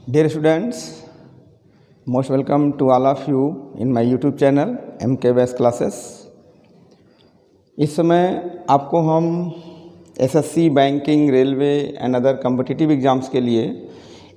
Dear students, most welcome to all of you in my YouTube channel MK Best Classes। इस समय आपको हम SSC, banking, railway and other competitive exams के लिए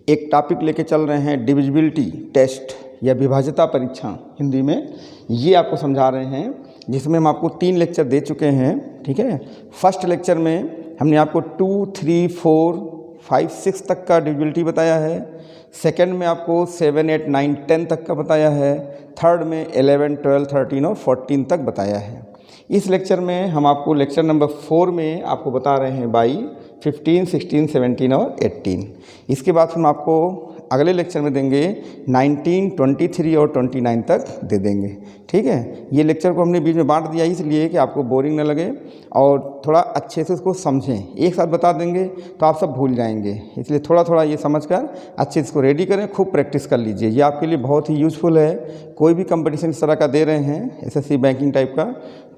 एक topic लेके चल रहे हैं, डिविजिबिलिटी टेस्ट या विभाज्यता परीक्षा हिंदी में। ये आपको समझा रहे हैं, जिसमें हम आपको 3 लेक्चर दे चुके हैं। ठीक है, फर्स्ट लेक्चर में हमने आपको 2, 3, 4, 5, 6 तक का डिविजिबिलिटी बताया है। सेकंड में आपको 7, 8, 9, 10 तक का बताया है। थर्ड में 11, 12, 13 और 14 तक बताया है। इस लेक्चर में हम आपको लेक्चर नंबर 4 में आपको बता रहे हैं बाई 15, 16, 17 और 18। इसके बाद हम आपको अगले लेक्चर में देंगे 19, 23 और 29 तक दे देंगे। ठीक है, ये लेक्चर को हमने बीच में बांट दिया इसलिए कि आपको बोरिंग न लगे और थोड़ा अच्छे से उसको समझें। एक साथ बता देंगे तो आप सब भूल जाएंगे, इसलिए थोड़ा थोड़ा ये समझकर अच्छे से इसको रेडी करें, खूब प्रैक्टिस कर लीजिए। ये आपके लिए बहुत ही यूज़फुल है। कोई भी कंपटीशन इस तरह का दे रहे हैं, एसएससी बैंकिंग टाइप का,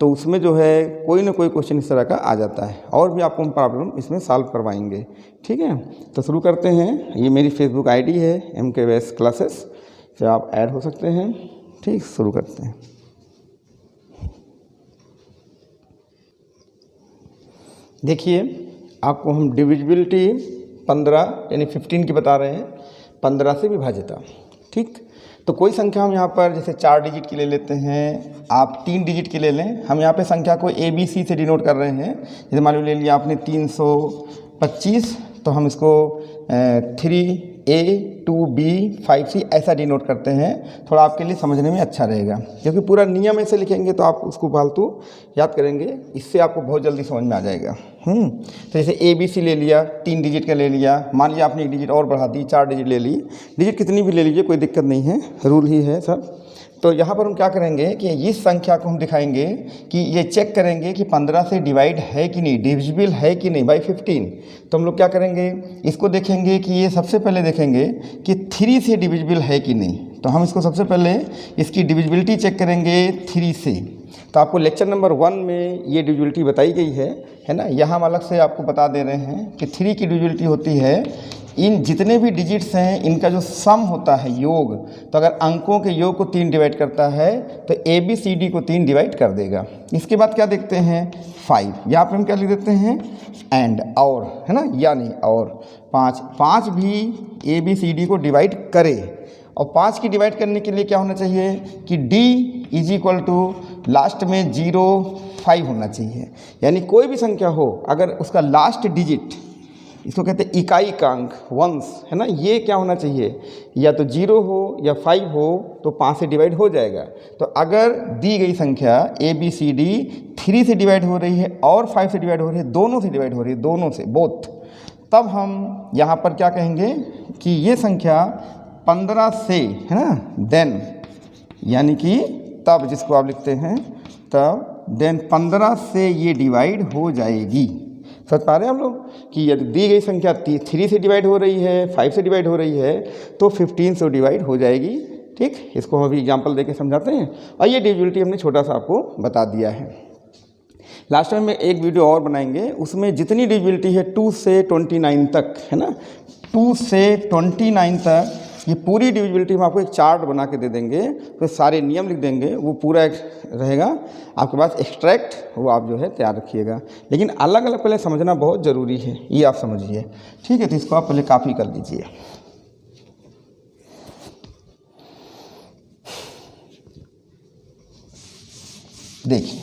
तो उसमें जो है कोई ना कोई क्वेश्चन इस तरह का आ जाता है और भी आपको हम प्रॉब्लम इसमें सॉल्व करवाएंगे। ठीक है, तो शुरू करते हैं। ये मेरी फेसबुक आईडी है MK बेस्ट क्लासेस, से आप ऐड हो सकते हैं। ठीक, शुरू करते हैं। देखिए, आपको हम डिविजिबिलिटी 15 यानी 15 की बता रहे हैं, 15 से विभाज्यता। ठीक, तो कोई संख्या हम यहाँ पर जैसे 4 डिजिट की ले लेते हैं, आप 3 डिजिट की ले लें। हम यहाँ पे संख्या को ABC से डिनोट कर रहे हैं। जैसे मान लो ले लिया आपने 325, तो हम इसको 3A, 2B, 5C ऐसा डिनोट करते हैं। थोड़ा आपके लिए समझने में अच्छा रहेगा, क्योंकि पूरा नियम ऐसे लिखेंगे तो आप उसको फालतू याद करेंगे, इससे आपको बहुत जल्दी समझ में आ जाएगा। तो जैसे ABC ले लिया, 3 डिजिट का ले लिया। मान लिया आपने 1 डिजिट और बढ़ा दी, 4 डिजिट ले ली। डिजिट कितनी भी ले लीजिए, कोई दिक्कत नहीं है, रूल ही है सब। तो यहाँ पर हम क्या करेंगे कि इस संख्या को हम दिखाएंगे कि ये चेक करेंगे कि 15 से डिवाइड है कि नहीं, डिविजिबल है कि नहीं बाई 15। तो हम लोग क्या करेंगे, इसको देखेंगे कि ये सबसे पहले देखेंगे कि 3 से डिविजिबल है कि नहीं। तो हम इसको सबसे पहले इसकी डिविजिबिलिटी चेक करेंगे 3 से। तो आपको लेक्चर नंबर 1 में ये डिविजिबिलिटी बताई गई है ना। यहाँ हम अलग से आपको बता दे रहे हैं कि 3 की डिविजिबिलिटी होती है, इन जितने भी डिजिट्स हैं इनका जो सम होता है, योग। तो अगर अंकों के योग को 3 डिवाइड करता है तो ABCD को 3 डिवाइड कर देगा। इसके बाद क्या देखते हैं, 5। यहाँ पे हम क्या लिख देते हैं, एंड, और, है ना, यानी और 5 भी ABCD को डिवाइड करे। और 5 की डिवाइड करने के लिए क्या होना चाहिए कि D is equal to last में 0, 5 होना चाहिए। यानी कोई भी संख्या हो, अगर उसका लास्ट डिजिट, इसको कहते हैं इकाई का अंक, वंस, है ना, ये क्या होना चाहिए, या तो 0 हो या 5 हो, तो 5 से डिवाइड हो जाएगा। तो अगर दी गई संख्या ABCD 3 से डिवाइड हो रही है और 5 से डिवाइड हो रही है, दोनों से डिवाइड हो रही है, दोनों से, बोथ, तब हम यहाँ पर क्या कहेंगे कि ये संख्या 15 से, है ना, देन, यानी कि तब, जिसको आप लिखते हैं तब, देन 15 से ये डिवाइड हो जाएगी। समझ पा रहे हैं हम लोग कि यदि दी गई संख्या 3 से डिवाइड हो रही है, 5 से डिवाइड हो रही है, तो 15 से डिवाइड हो जाएगी। ठीक, इसको हम अभी एग्जाम्पल देके समझाते हैं। और ये डिविजिबिलिटी हमने छोटा सा आपको बता दिया है। लास्ट में एक वीडियो और बनाएंगे, उसमें जितनी डिविजिबिलिटी है 2 से 29 तक, है ना, 2 से 29 तक, ये पूरी डिविजिबिलिटी हम आपको एक चार्ट बना के दे देंगे। तो सारे नियम लिख देंगे, वो पूरा एक रहेगा आपके पास एक्सट्रैक्ट, वो आप जो है तैयार रखिएगा। लेकिन अलग अलग पहले समझना बहुत ज़रूरी है, ये आप समझिए। ठीक है, तो इसको आप पहले कॉपी कर लीजिए। देखिए,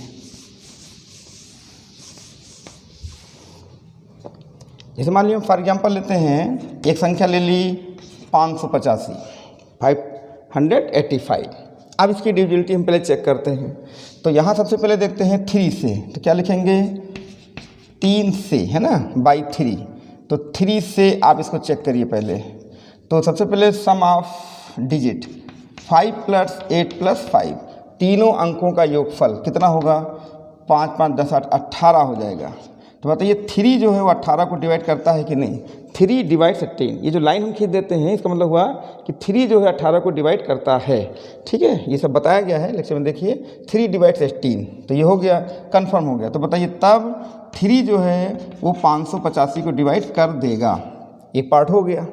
जैसे मान लीजिए फॉर एग्जांपल लेते हैं, एक संख्या ले ली 585, 585। अब इसकी डिविजिबिलिटी हम पहले चेक करते हैं। तो यहाँ सबसे पहले देखते हैं 3 से, तो क्या लिखेंगे, 3 से, है ना, बाई 3। तो 3 से आप इसको चेक करिए पहले। तो सबसे पहले सम ऑफ डिजिट 5 + 8 + 5, तीनों अंकों का योगफल कितना होगा, 5, 5, 10, 8, 18 हो जाएगा। तो बताइए 3 जो है वो 18 को डिवाइड करता है कि नहीं। 3 डिवाइड्स 18, ये जो लाइन हम खींच देते हैं, इसका मतलब हुआ कि 3 जो है 18 को डिवाइड करता है। ठीक है, ये सब बताया गया है लेक्चर में। देखिए 3 डिवाइड्स 18, तो ये हो गया, कंफर्म हो गया। तो बताइए तब 3 जो है वो 585 को डिवाइड कर देगा। एक पार्ट हो गया।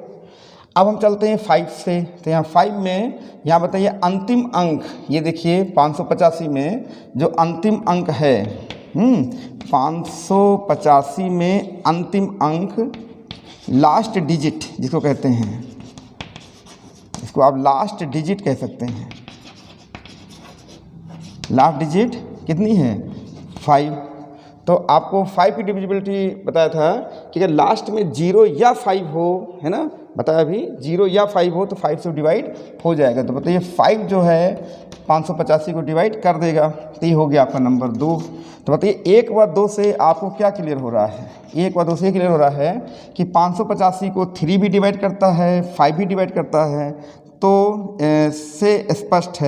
अब हम चलते हैं 5 से। तो यहाँ 5 में यहाँ बताइए अंतिम अंक, ये देखिए 585 में जो अंतिम अंक है 585 में अंतिम अंक लास्ट डिजिट जिसको कहते हैं, इसको आप लास्ट डिजिट कह सकते हैं। लास्ट डिजिट कितनी है 5। तो आपको 5 की डिविजिबिलिटी बताया था कि अगर लास्ट में 0 या 5 हो, है ना, बताया अभी 0 या 5 हो तो 5 से डिवाइड हो जाएगा। तो बताइए 5 जो है 585 को डिवाइड कर देगा, तो ये हो गया आपका नंबर 2। तो बताइए 1 व 2 से आपको क्या क्लियर हो रहा है? 1 व 2 से क्लियर हो रहा है कि 585 को 3 भी डिवाइड करता है, 5 भी डिवाइड करता है। तो से स्पष्ट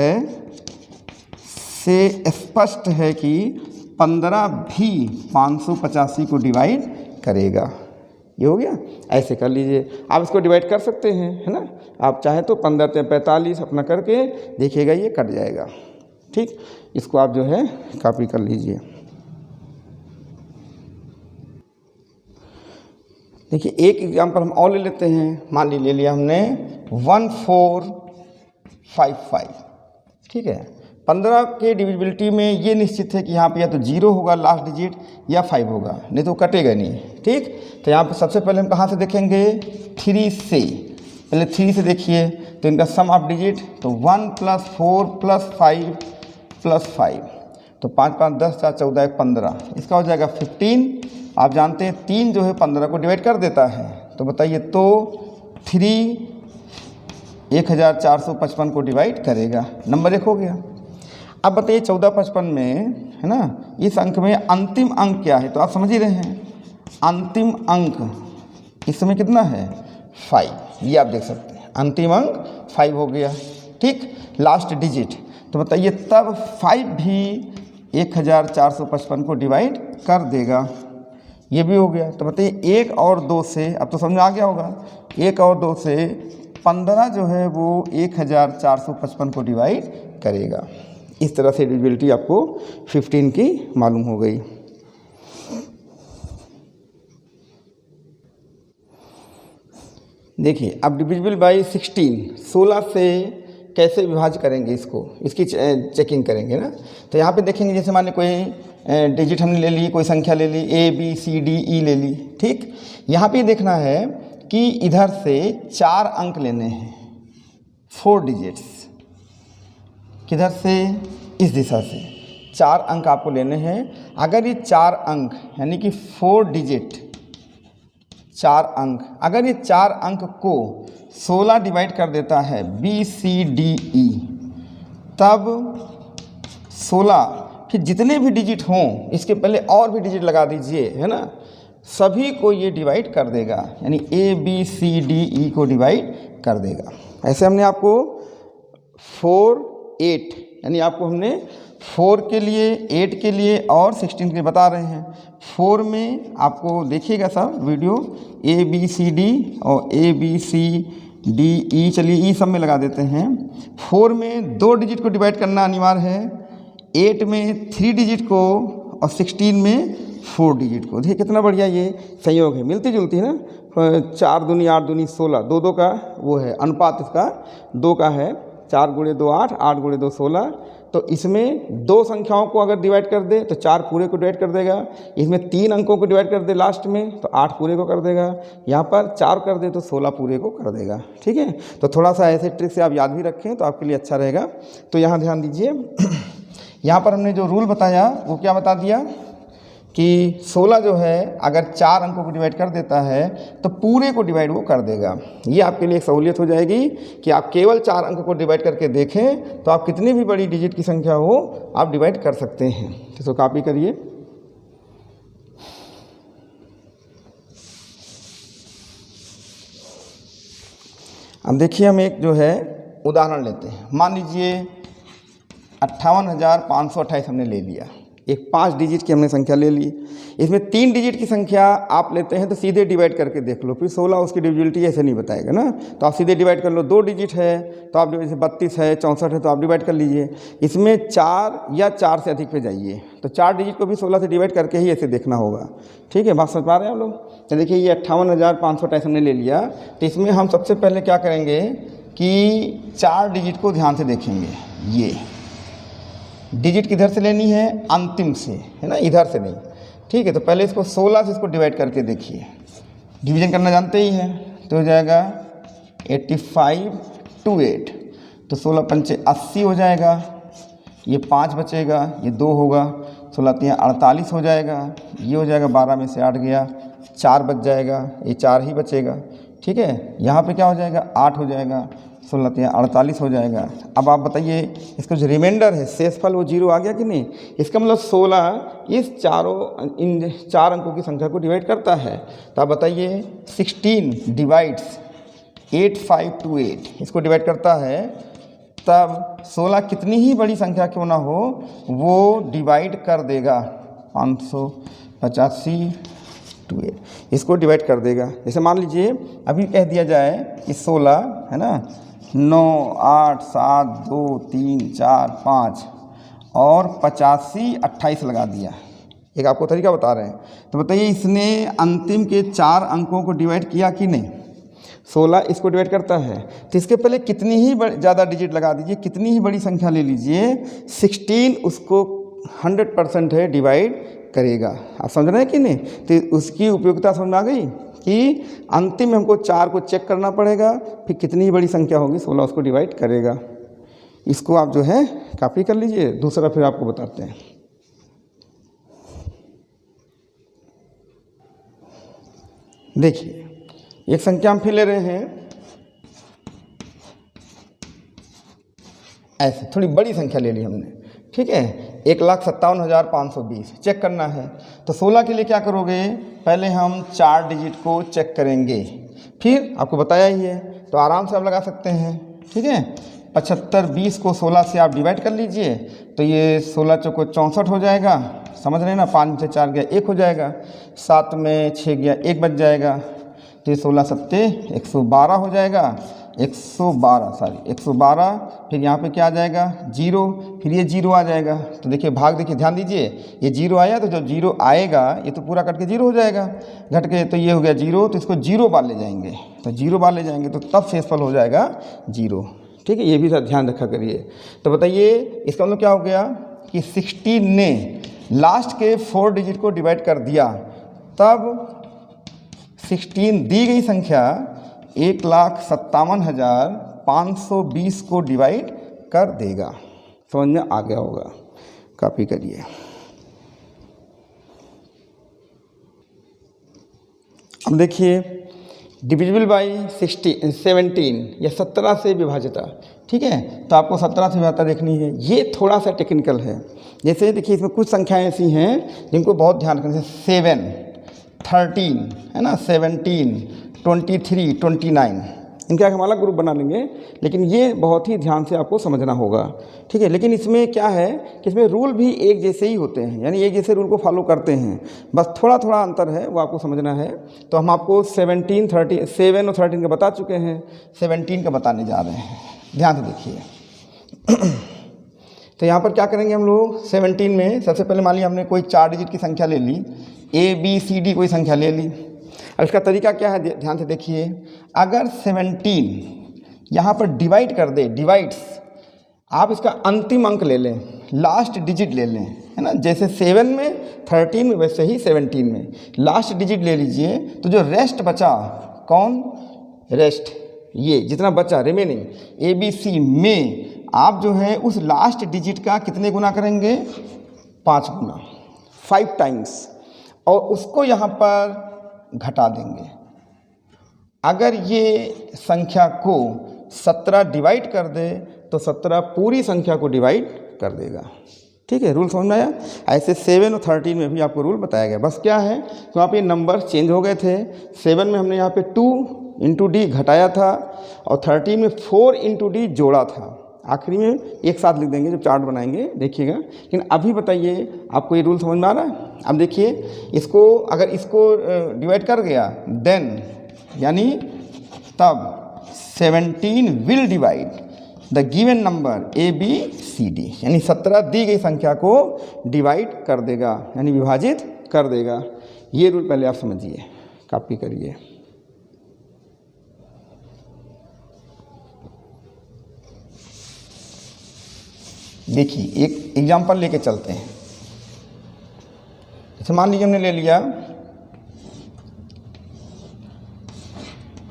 है कि 15 भी 585 को डिवाइड करेगा। ये हो गया। ऐसे कर लीजिए, आप इसको डिवाइड कर सकते हैं, है ना। आप चाहें तो 15 से 45 अपना करके देखिएगा, ये कट जाएगा। ठीक, इसको आप जो है कॉपी कर लीजिए। देखिए एक एग्जाम्पल हम और ले लेते हैं। मान लीजिए ले लिया हमने 1455। ठीक है, 15 के डिविजिबिलिटी में ये निश्चित है कि यहाँ पे या तो 0 होगा लास्ट डिजिट या 5 होगा, नहीं तो कटेगा नहीं। ठीक, तो यहाँ पे सबसे पहले हम कहाँ से देखेंगे? 3 से। पहले 3 से देखिए, तो इनका सम ऑफ डिजिट तो 1 + 4 + 5 + 5, तो 5 5 10 4 14 1 15, इसका हो जाएगा 15। आप जानते हैं 3 जो है 15 को डिवाइड कर देता है। तो बताइए, तो 3 1455 को डिवाइड करेगा। नंबर 1 हो गया। अब बताइए 1455 में, है ना, इस अंक में अंतिम अंक क्या है? तो आप समझ ही रहे हैं, अंतिम अंक इस समय कितना है? 5। ये आप देख सकते हैं, अंतिम अंक 5 हो गया। ठीक, लास्ट डिजिट। तो बताइए तब 5 भी 1455 को डिवाइड कर देगा। ये भी हो गया। तो बताइए 1 और 2 से, अब तो समझ में आ गया होगा, 1 और 2 से 15 जो है वो 1455 को डिवाइड करेगा। इस तरह से डिविजिबिलिटी आपको 15 की मालूम हो गई। देखिए अब डिविजिबल बाई 16 से कैसे विभाज्य करेंगे इसको, इसकी चेकिंग करेंगे ना। तो यहाँ पे देखेंगे, जैसे मान ली कोई डिजिट हमने ले ली, कोई संख्या ले ली, A B C D E ले ली। ठीक, यहाँ पे देखना है कि इधर से 4 अंक लेने हैं, 4 डिजिट्स। किधर से? इस दिशा से 4 अंक आपको लेने हैं। अगर ये 4 अंक यानी कि 4 डिजिट 4 अंक, अगर ये 4 अंक को 16 डिवाइड कर देता है B C D E, तब 16 फिर जितने भी डिजिट हों इसके पहले और भी डिजिट लगा दीजिए, है ना, सभी को ये डिवाइड कर देगा, यानी A B C D E को डिवाइड कर देगा। ऐसे हमने आपको 4 8 यानी आपको हमने 4 के लिए, 8 के लिए और 16 के लिए बता रहे हैं। 4 में आपको देखिएगा सब video, A B C D और A B C D E, चलिए E सब में लगा देते हैं। 4 में 2 डिजिट को डिवाइड करना अनिवार्य है, 8 में 3 डिजिट को और 16 में 4 डिजिट को। देखिए कितना बढ़िया ये संयोग है, मिलती जुलती है ना। 4 दूनी 8 दूनी 16, 2 2 का वो है अनुपात, इसका 2 का है। 4 × 2 8, 8 × 2 16। तो इसमें 2 संख्याओं को अगर डिवाइड कर दे तो 4 पूरे को डिवाइड कर देगा। इसमें 3 अंकों को डिवाइड कर दे लास्ट में तो 8 पूरे को कर देगा। यहाँ पर 4 कर दे तो 16 पूरे को कर देगा। ठीक है, तो थोड़ा सा ऐसे ट्रिक से आप याद भी रखें तो आपके लिए अच्छा रहेगा। तो यहाँ ध्यान दीजिए, यहाँ पर हमने जो रूल बताया वो क्या बता दिया कि 16 जो है अगर 4 अंकों को डिवाइड कर देता है तो पूरे को डिवाइड वो कर देगा। ये आपके लिए एक सहूलियत हो जाएगी कि आप केवल 4 अंकों को डिवाइड करके देखें तो आप कितनी भी बड़ी डिजिट की संख्या हो आप डिवाइड कर सकते हैं। इसको कॉपी करिए। अब देखिए हम एक जो है उदाहरण लेते हैं। मान लीजिए 58,528 हमने ले लिया, एक 5 डिजिट की हमने संख्या ले ली। इसमें 3 डिजिट की संख्या आप लेते हैं तो सीधे डिवाइड करके देख लो, फिर 16 उसकी डिविजिबिलिटी ऐसे नहीं बताएगा ना, तो आप सीधे डिवाइड कर लो। 2 डिजिट है तो आप जैसे 32 है, 64 है, तो आप डिवाइड कर लीजिए। इसमें 4 या 4 से अधिक पे जाइए तो 4 डिजिट को भी 16 से डिवाइड करके ही ऐसे देखना होगा। ठीक है, बात समझ पा रहे हैं आप लोग? तो देखिए ये 58,528 हमने ले लिया, तो इसमें हम सबसे पहले क्या करेंगे कि 4 डिजिट को ध्यान से देखेंगे। ये डिजिट किधर से लेनी है? अंतिम से, है ना, इधर से नहीं। ठीक है, तो पहले इसको 16 से इसको डिवाइड करके देखिए। डिवीजन करना जानते ही हैं, तो हो जाएगा 85 to 8, तो 16 पंचे 80 हो जाएगा, ये 5 बचेगा, ये 2 होगा, 16 3 48 हो जाएगा, ये हो जाएगा 12 में से 8 गया, 4 बच जाएगा, ये 4 ही बचेगा। ठीक है, यहाँ पे क्या हो जाएगा? 8 हो जाएगा, 16 3 48 हो जाएगा। अब आप बताइए इसका जो रिमाइंडर है शेषफल वो 0 आ गया कि नहीं? इसका मतलब 16 इन 4 अंकों की संख्या को डिवाइड करता है। तो आप बताइए 16 डिवाइड्स 85 to 8, इसको डिवाइड करता है, तब 16 कितनी ही बड़ी संख्या क्यों ना हो वो डिवाइड कर देगा 585 to 8, इसको डिवाइड कर देगा। जैसे मान लीजिए अभी कह दिया जाए कि 16 है ना, 9 8 7 2 3 4 5 और 85 28 लगा दिया। एक आपको तरीका बता रहे हैं, तो बताइए इसने अंतिम के 4 अंकों को डिवाइड किया कि नहीं? 16 इसको डिवाइड करता है, तो इसके पहले कितनी ही ज़्यादा डिजिट लगा दीजिए, कितनी ही बड़ी संख्या ले लीजिए, 16 उसको 100% है डिवाइड करेगा। आप समझ रहे हैं कि नहीं? तो उसकी उपयोगिता समझ में आ गई कि अंतिम में हमको 4 को चेक करना पड़ेगा, फिर कितनी ही बड़ी संख्या होगी 16 उसको डिवाइड करेगा। इसको आप जो है कॉपी कर लीजिए। दूसरा फिर आपको बताते हैं। देखिए एक संख्या हम फिर ले रहे हैं, ऐसे थोड़ी बड़ी संख्या ले ली हमने। ठीक है, 1,57,520 चेक करना है, तो 16 के लिए क्या करोगे? पहले हम 4 डिजिट को चेक करेंगे, फिर आपको बताया ही है तो आराम से आप लगा सकते हैं। ठीक है, 75 20 को 16 से आप डिवाइड कर लीजिए, तो ये 16 चौको 64 हो जाएगा, समझ रहे हैं ना। 5 में से 4 गया 1 हो जाएगा, 7 में 6 गया 1 बच जाएगा, तो ये 16 सत्ते 112 हो जाएगा, 112, फिर यहाँ पे क्या आ जाएगा? 0, फिर ये 0 आ जाएगा। तो देखिए भाग, देखिए ध्यान दीजिए, ये 0 आया, तो जब 0 आएगा ये तो पूरा कट के 0 हो जाएगा, घट के तो ये हो गया 0, तो इसको 0 बार ले जाएंगे, तो 0 बार ले जाएंगे तो तब शेषफल हो जाएगा 0। ठीक है, ये भी ध्यान रखा करिए। तो बताइए इसका मतलब क्या हो गया कि 16 ने लास्ट के 4 डिजिट को डिवाइड कर दिया, तब 16 दी गई संख्या 1,57,520 को डिवाइड कर देगा। समझ में आ गया होगा, कॉपी करिए। अब देखिए डिविजिबल बाई 17 या 17 से विभाजित। ठीक है, तो आपको 17 से विभाजित देखनी है। ये थोड़ा सा टेक्निकल है। जैसे देखिए इसमें कुछ संख्याएं ऐसी हैं जिनको बहुत ध्यान रखना है, 7 13 है ना, 17 23 29, इनका हम अलग ग्रुप बना लेंगे, लेकिन ये बहुत ही ध्यान से आपको समझना होगा। ठीक है, लेकिन इसमें क्या है कि इसमें रूल भी एक जैसे ही होते हैं, यानी एक जैसे रूल को फॉलो करते हैं, बस थोड़ा थोड़ा अंतर है, वो आपको समझना है। तो हम आपको 7 और 13 का बता चुके हैं, 17 का बताने जा रहे हैं, ध्यान से देखिए। तो यहाँ पर क्या करेंगे हम लोग? 17 में सबसे पहले मान लिया हमने कोई 4 डिजिट की संख्या ले ली, ABCD कोई संख्या ले ली। अब इसका तरीका क्या है, ध्यान से देखिए। अगर 17 यहाँ पर डिवाइड कर दे, डिवाइड्स, आप इसका अंतिम अंक ले लें, लास्ट डिजिट ले लें, है ना। जैसे 7 में, 13 में, वैसे ही 17 में लास्ट डिजिट ले लीजिए, तो जो रेस्ट बचा, कौन रेस्ट, ये जितना बचा रिमेनिंग ABC में, आप जो है उस लास्ट डिजिट का कितने गुना करेंगे? 5 गुना, 5 टाइम्स, और उसको यहाँ पर घटा देंगे। अगर ये संख्या को 17 डिवाइड कर दे तो 17 पूरी संख्या को डिवाइड कर देगा। ठीक है, रूल समझ में आया। ऐसे 7 और 13 में भी आपको रूल बताया गया। बस क्या है, तो वहाँ पे नंबर चेंज हो गए थे। 7 में हमने यहाँ पे 2 × D घटाया था, और 13 में 4 × D जोड़ा था। आखिरी में एक साथ लिख देंगे जब चार्ट बनाएंगे, देखिएगा। लेकिन अभी बताइए आपको ये रूल समझ में आ रहा है? अब देखिए इसको अगर इसको डिवाइड कर गया देन यानी तब 17 will divide the given number ABCD, यानी 17 दी गई संख्या को डिवाइड कर देगा यानी विभाजित कर देगा। ये रूल पहले आप समझिए, कॉपी करिए। देखिए एक एग्जांपल लेके चलते हैं। जैसे मान लीजिए हमने ले लिया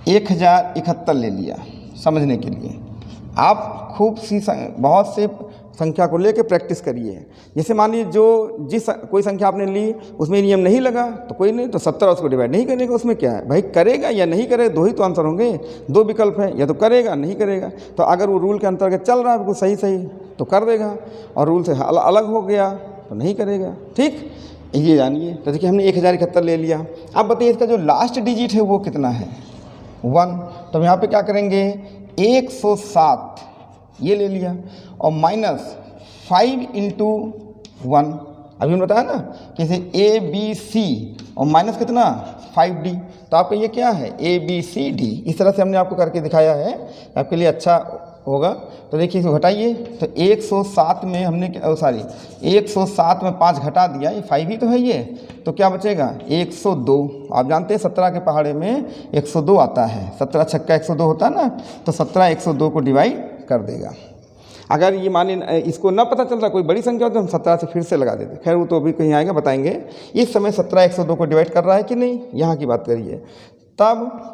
1071 ले लिया समझने के लिए। आप खूब सी बहुत से संख्या को लेके प्रैक्टिस करिए। जैसे मान लीजिए कोई संख्या आपने ली उसमें नियम नहीं लगा तो कोई नहीं, तो 17 उसको डिवाइड नहीं करेगा। उसमें क्या है भाई, करेगा या नहीं करेगा, दो ही तो आंसर होंगे, दो विकल्प है, या तो करेगा नहीं करेगा। तो अगर वो रूल के अंतर्गत चल रहा है बिल्कुल सही सही तो कर देगा, और रूल से अलग हो गया तो नहीं करेगा। ठीक, ये जानिए। तो देखिए हमने 1071 ले लिया। अब बताइए इसका जो लास्ट डिजिट है वो कितना है, 1। तो यहाँ पे क्या करेंगे, 107 ये ले लिया और माइनस 5 इंटू 1। अभी हमने बताया ना कि जैसे ABC और माइनस कितना 5D, तो आपका ये क्या है ABCD। इस तरह से हमने आपको करके दिखाया है, आपके लिए अच्छा होगा। तो देखिए इसको घटाइए, तो 107 में हमने 107 में 5 घटा दिया, ये 5 ही तो है ये, तो क्या बचेगा 102। आप जानते हैं 17 के पहाड़े में 102 आता है, 17 छक्का 102 होता है ना, तो 17 102 को डिवाइड कर देगा। अगर ये मानिए इसको ना पता चलता कोई बड़ी संख्या हो तो हम 17 से फिर से लगा देते, खैर वो तो अभी कहीं आएगा बताएंगे। इस समय 17 102 को डिवाइड कर रहा है कि नहीं, यहाँ की बात करिए। तब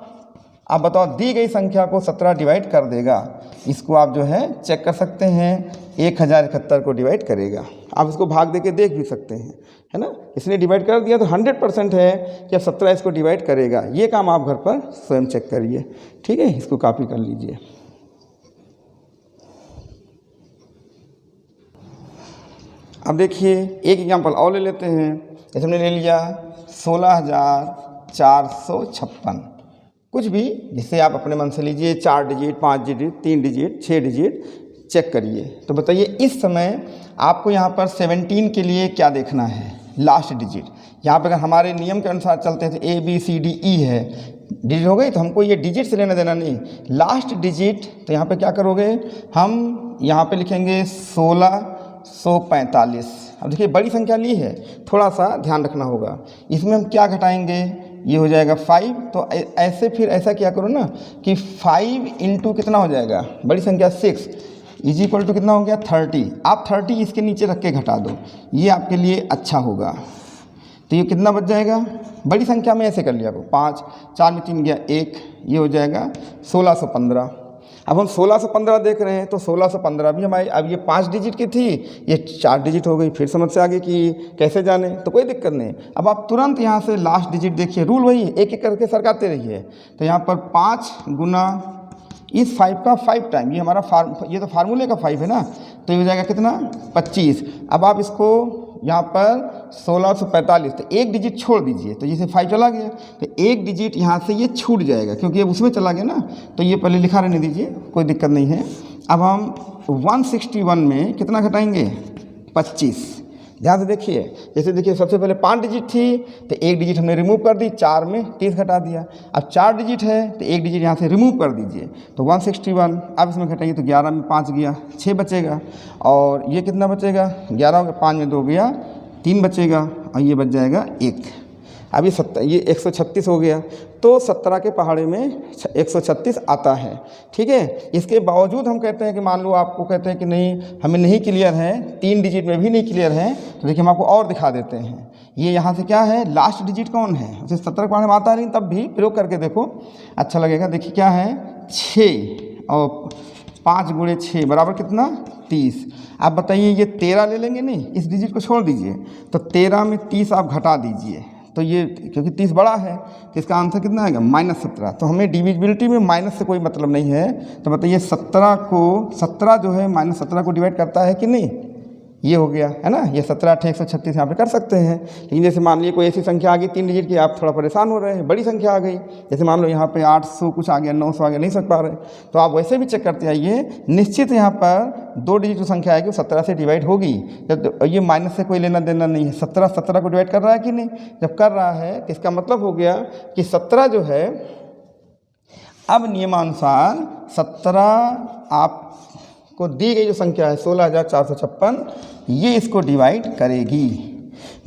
आप बताओ दी गई संख्या को 17 डिवाइड कर देगा, इसको आप जो है चेक कर सकते हैं, 1071 को डिवाइड करेगा। आप इसको भाग दे के देख भी सकते हैं, है ना। इसने डिवाइड कर दिया तो 100% है कि अब 17 इसको डिवाइड करेगा। ये काम आप घर पर स्वयं चेक करिए, ठीक है। इसको कॉपी कर लीजिए। अब देखिए एक एग्जांपल और ले लेते हैं। जैसे हमने ले लिया 16,456, कुछ भी जिससे आप अपने मन से लीजिए, 4 digit, 5 digit, 3 digit, 6 digit check करिए। तो बताइए इस समय आपको यहाँ पर 17 के लिए क्या देखना है, लास्ट डिजिट। यहाँ पर अगर हमारे नियम के अनुसार चलते हैं तो ABCDE है, डिजिट हो गई, तो हमको ये डिजिट से लेना देना नहीं, लास्ट डिजिट। तो यहाँ पे क्या करोगे, हम यहाँ पे लिखेंगे 1645। अब देखिए बड़ी संख्या ली है, थोड़ा सा ध्यान रखना होगा। इसमें हम क्या घटाएंगे, ये हो जाएगा 5। तो ऐसे फिर ऐसा क्या करो ना कि 5 इंटू कितना हो जाएगा, बड़ी संख्या 6 इज इक्वल टू कितना हो गया 30। आप 30 इसके नीचे रख के घटा दो, ये आपके लिए अच्छा होगा। तो ये कितना बच जाएगा, बड़ी संख्या में ऐसे कर लिया को 5, 4 में 3 गया 1, ये हो जाएगा 1615। अब हम 1615 देख रहे हैं, तो 1615 भी हमारी, अब ये 5 डिजिट की थी, ये 4 डिजिट हो गई। फिर समझ से आगे कि कैसे जाने, तो कोई दिक्कत नहीं। अब आप तुरंत यहाँ से लास्ट डिजिट देखिए, रूल वही है, एक एक करके सरकाते रहिए। तो यहाँ पर 5 गुना इस 5 का 5 टाइम, ये हमारा ये तो फार्मूले का 5 है ना, तो ये हो जाएगा कितना 25। अब आप इसको यहाँ पर 1645, तो एक डिजिट छोड़ दीजिए, तो जैसे 5 चला गया तो एक डिजिट यहाँ से ये छूट जाएगा, क्योंकि अब उसमें चला गया ना, तो ये पहले लिखा रहने दीजिए, कोई दिक्कत नहीं है। अब हम 161 में कितना घटाएंगे 25। ध्यान से देखिए, जैसे देखिए सबसे पहले 5 डिजिट थी, तो एक डिजिट हमने रिमूव कर दी, 4 में 30 घटा दिया। अब 4 डिजिट है तो एक डिजिट यहाँ से रिमूव कर दीजिए, तो 161। अब इसमें घटाइए तो 11 में 5 गया 6 बचेगा, और ये कितना बचेगा 11 हो गया, 5 में 2 गया 3 बचेगा, और ये बच जाएगा 1। अब ये 136 हो गया, तो 17 के पहाड़े में 136 आता है, ठीक है। इसके बावजूद हम कहते हैं कि मान लो आपको कहते हैं कि नहीं हमें नहीं क्लियर है, 3 डिजिट में भी नहीं क्लियर है, तो देखिए हम आपको और दिखा देते हैं। ये यहाँ से क्या है, लास्ट डिजिट कौन है, उसे 17 के पहाड़े में आता नहीं, तब भी प्रयोग करके देखो अच्छा लगेगा। देखिए क्या है 6 और 5 गुणे 6 बराबर कितना 30। आप बताइए ये 13 ले लेंगे, नहीं इस डिजिट को छोड़ दीजिए, तो 13 में 30 आप घटा दीजिए, तो ये क्योंकि 30 बड़ा है तो इसका आंसर कितना आएगा -17। तो हमें डिविजिबिलिटी में माइनस से कोई मतलब नहीं है। तो बताइए 17 जो है -17 को डिवाइड करता है कि नहीं, ये हो गया है ना, ये 17 8 136 यहाँ पे कर सकते हैं। लेकिन जैसे मान लीजिए कोई ऐसी संख्या आ गई 3 डिजिट की, आप थोड़ा परेशान हो रहे हैं, बड़ी संख्या आ गई, जैसे मान लो यहाँ पे 800 कुछ आ गया, 900 आ गया, नहीं समझ पा रहे, तो आप वैसे भी चेक करते आइए। निश्चित यहाँ पर 2 डिजिट जो संख्या आएगी वो 17 से डिवाइड होगी। जब ये माइनस से कोई लेना देना नहीं है, 17 17 को डिवाइड कर रहा है कि नहीं, जब कर रहा है तो इसका मतलब हो गया कि 17 जो है, अब नियमानुसार 17 आपको दी गई जो संख्या है 16,456, ये इसको डिवाइड करेगी।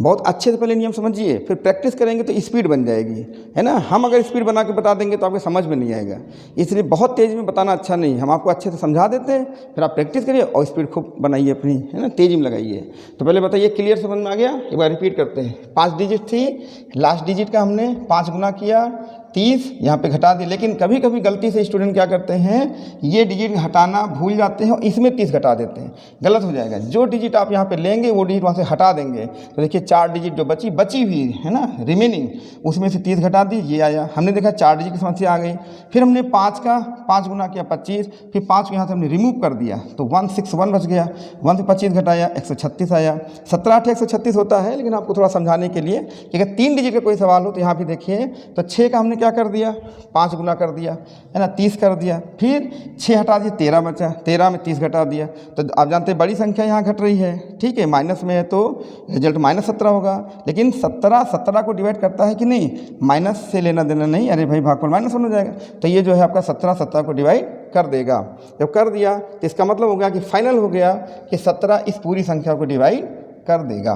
बहुत अच्छे से पहले नियम समझिए, फिर प्रैक्टिस करेंगे तो स्पीड बन जाएगी, है ना। हम अगर स्पीड बना के बता देंगे तो आपको समझ में नहीं आएगा, इसलिए बहुत तेज़ में बताना अच्छा नहीं। हम आपको अच्छे से समझा देते हैं, फिर आप प्रैक्टिस करिए और स्पीड खूब बनाइए अपनी, है ना, तेज़ी में लगाइए। तो पहले बताइए, क्लियर समझ में आ गया? एक बार रिपीट करते हैं। 5 डिजिट थी, लास्ट डिजिट का हमने 5 गुना किया, 30 यहाँ पे घटा दिए। लेकिन कभी कभी गलती से स्टूडेंट क्या करते हैं, ये डिजिट हटाना भूल जाते हैं और इसमें 30 घटा देते हैं, गलत हो जाएगा। जो डिजिट आप यहाँ पे लेंगे वो डिजिट वहाँ से हटा देंगे, तो देखिए 4 डिजिट जो बची हुई है ना, रिमेनिंग, उसमें से 30 घटा दी, ये आया। हमने देखा 4 डिजिट की समस्या आ गई। फिर हमने 5 गुना किया 25, फिर 5 को यहाँ से हमने रिमूव कर दिया तो 161 बच गया, 1 से 25 घटाया 136 आया। 17 8 136 होता है, लेकिन आपको थोड़ा समझाने के लिए कि अगर 3 डिजिट का कोई सवाल हो तो यहाँ पे देखिए, तो 6 का हमने क्या कर दिया, 5 गुना कर दिया, है ना, 30 कर दिया, फिर 6 हटा दिया, 13 बचा, 13 में 30 घटा दिया। तो आप जानते हैं बड़ी संख्या यहाँ घट रही है, ठीक है, माइनस में है तो रिजल्ट -17 होगा। लेकिन 17 17 को डिवाइड करता है कि नहीं, माइनस से लेना देना नहीं, अरे भाई भागफल -1 हो जाएगा, तो ये जो है आपका 17 17 को डिवाइड कर देगा। जब कर दिया तो इसका मतलब हो गया कि फाइनल हो गया कि 17 इस पूरी संख्या को डिवाइड कर देगा,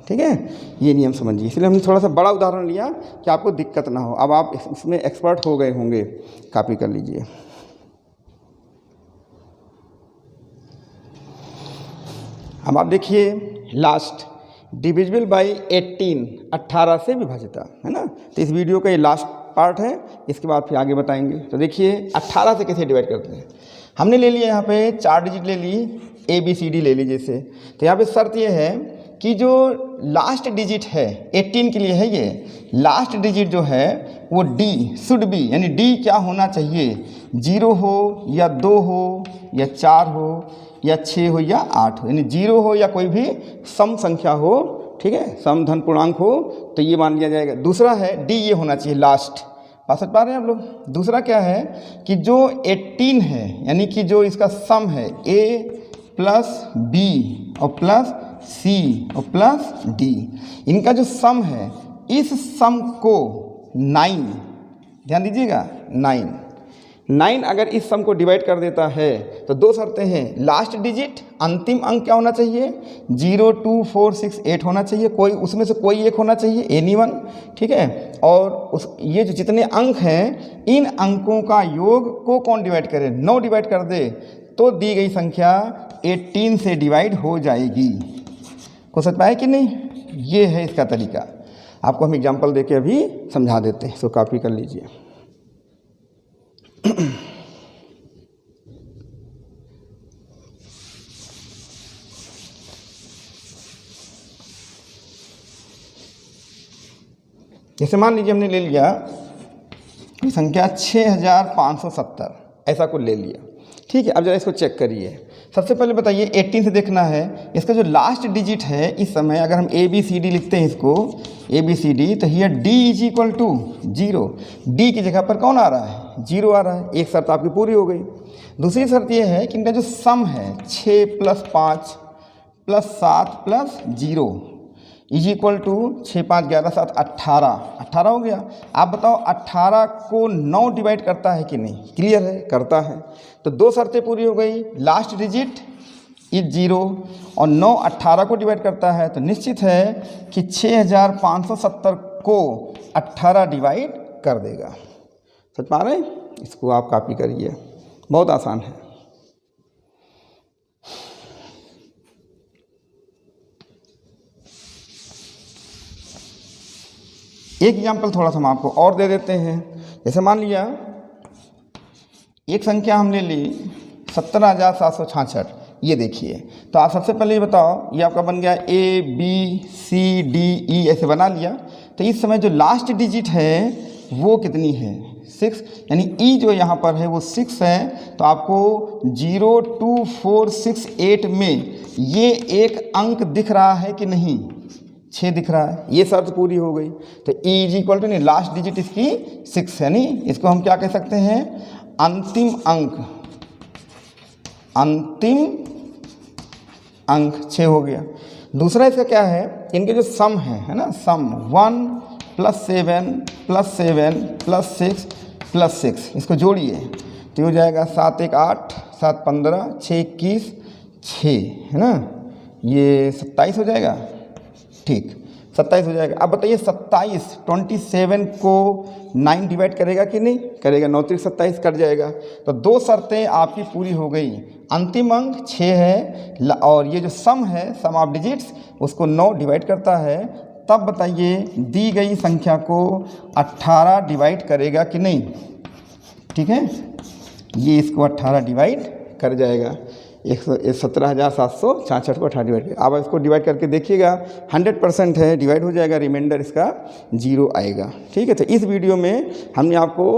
ठीक है। ये नियम समझिए, इसलिए हमने थोड़ा सा बड़ा उदाहरण लिया कि आपको दिक्कत ना हो। अब आप इसमें एक्सपर्ट हो गए होंगे, कॉपी कर लीजिए। अब आप देखिए लास्ट, डिविजिबल बाई 18 से विभाजित, है ना। तो इस वीडियो का ये लास्ट पार्ट है, इसके बाद फिर आगे बताएंगे। तो देखिए 18 से कैसे डिवाइड करते हैं। हमने ले लिया यहाँ पे 4 डिजिट ले ली, ABCD ले ली जैसे। तो यहाँ पे शर्त ये है कि जो लास्ट डिजिट है 18 के लिए है, ये लास्ट डिजिट जो है वो D शुड बी, यानी D क्या होना चाहिए, 0 हो या 2 हो या 4 हो या 6 हो या 8 हो, यानी 0 हो या कोई भी सम संख्या हो, ठीक है, सम धन पूर्णांक हो, तो ये मान लिया जाएगा। दूसरा है D ये होना चाहिए लास्ट, बात समझ पा रहे हैं आप लोग। दूसरा क्या है कि जो 18 है, यानी कि जो इसका सम है A प्लस B और प्लस C और प्लस D, इनका जो सम है, इस सम को 9, ध्यान दीजिएगा, 9 अगर इस सम को डिवाइड कर देता है तो 2 शर्तें हैं। लास्ट डिजिट अंतिम अंक क्या होना चाहिए, 0 2 4 6 8 होना चाहिए, कोई उसमें से कोई एक होना चाहिए, एनी वन, ठीक है। और ये जो जितने अंक हैं, इन अंकों का योग को कौन डिवाइड करे, 9 डिवाइड कर दे तो दी गई संख्या 18 से डिवाइड हो जाएगी। को समझ पाए कि नहीं, ये है इसका तरीका। आपको हम एग्जाम्पल देके अभी समझा देते हैं, इसको कॉपी कर लीजिए। जैसे मान लीजिए हमने ले लिया संख्या 6570, ऐसा कुछ ले लिया, ठीक है। अब जरा इसको चेक करिए। सबसे पहले बताइए 18 से देखना है, इसका जो लास्ट डिजिट है इस समय, अगर हम ABCD लिखते हैं इसको ABCD, तो here D is equal to 0, D की जगह पर कौन आ रहा है, 0 आ रहा है। एक शर्त आपकी पूरी हो गई। दूसरी शर्त ये है कि इनका जो सम है 6 + 5 + 7 + 0 इज इक्वल टू 6 5 11 7 18 हो गया। आप बताओ 18 को 9 डिवाइड करता है कि नहीं, क्लियर है, करता है। तो 2 शर्तें पूरी हो गई, लास्ट डिजिट इज 0 और 9 18 को डिवाइड करता है, तो निश्चित है कि 6570 को 18 डिवाइड कर देगा। समझ पा रहे हैं, इसको आप कॉपी करिए, बहुत आसान है। एक एग्जाम्पल थोड़ा सा हम आपको और दे देते हैं। जैसे मान लिया एक संख्या हम ले ली 17,766, ये देखिए। तो आप सबसे पहले ये बताओ, ये आपका बन गया ABCDE, ऐसे बना लिया। तो इस समय जो लास्ट डिजिट है वो कितनी है, 6, यानी ई जो यहाँ पर है वो 6 है। तो आपको 0, 2, 4, 6, 8 में ये एक अंक दिख रहा है कि नहीं, 6 दिख रहा है, ये शर्त पूरी हो गई। तो ई इज इक्वल टू नहीं, लास्ट डिजिट इसकी 6 है, नहीं इसको हम क्या कह सकते हैं, अंतिम अंक, अंतिम अंक 6 हो गया। दूसरा इसका क्या है, इनके जो सम है ना, सम 1 + 7 + 7 + 6 + 6, इसको जोड़िए तो हो जाएगा 7 1 8, 7 15, 6 21, 6 है ना, ये 27 हो जाएगा। ठीक, 27 हो जाएगा। अब बताइए 27 को 9 डिवाइड करेगा कि नहीं करेगा, 9 3 27 कट जाएगा। तो 2 शर्तें आपकी पूरी हो गई, अंतिम अंक 6 है और ये जो सम है, सम ऑफ डिजिट्स, उसको 9 डिवाइड करता है। तब बताइए दी गई संख्या को 18 डिवाइड करेगा कि नहीं। ठीक है, ये इसको 18 डिवाइड कर जाएगा, 17,766 को 18 डिवाइड। अब इसको डिवाइड करके देखिएगा, 100% है, डिवाइड हो जाएगा, रिमाइंडर इसका 0 आएगा। ठीक है, तो इस वीडियो में हमने आपको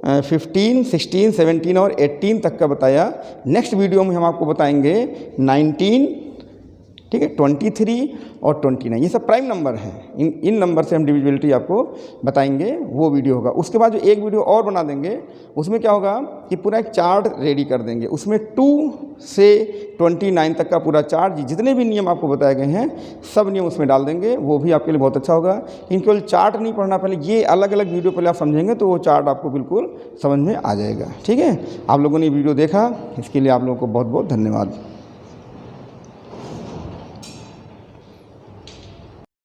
15, 16, 17 और 18 तक का बताया। नेक्स्ट वीडियो में हम आपको बताएंगे 19, ठीक है, 23 और 29, ये सब प्राइम नंबर हैं। इन नंबर से हम डिविजिबिलिटी आपको बताएंगे, वो वीडियो होगा। उसके बाद जो एक वीडियो और बना देंगे, उसमें क्या होगा कि पूरा एक चार्ट रेडी कर देंगे, उसमें 2 से 29 तक का पूरा चार्ट, जितने भी नियम आपको बताए गए हैं सब नियम उसमें डाल देंगे, वो भी आपके लिए बहुत अच्छा होगा। इन केवल चार्ट नहीं पढ़ना, पहले ये अलग अलग वीडियो पहले आप समझेंगे तो वो चार्ट आपको बिल्कुल समझ में आ जाएगा। ठीक है, आप लोगों ने वीडियो देखा, इसके लिए आप लोगों को बहुत बहुत धन्यवाद।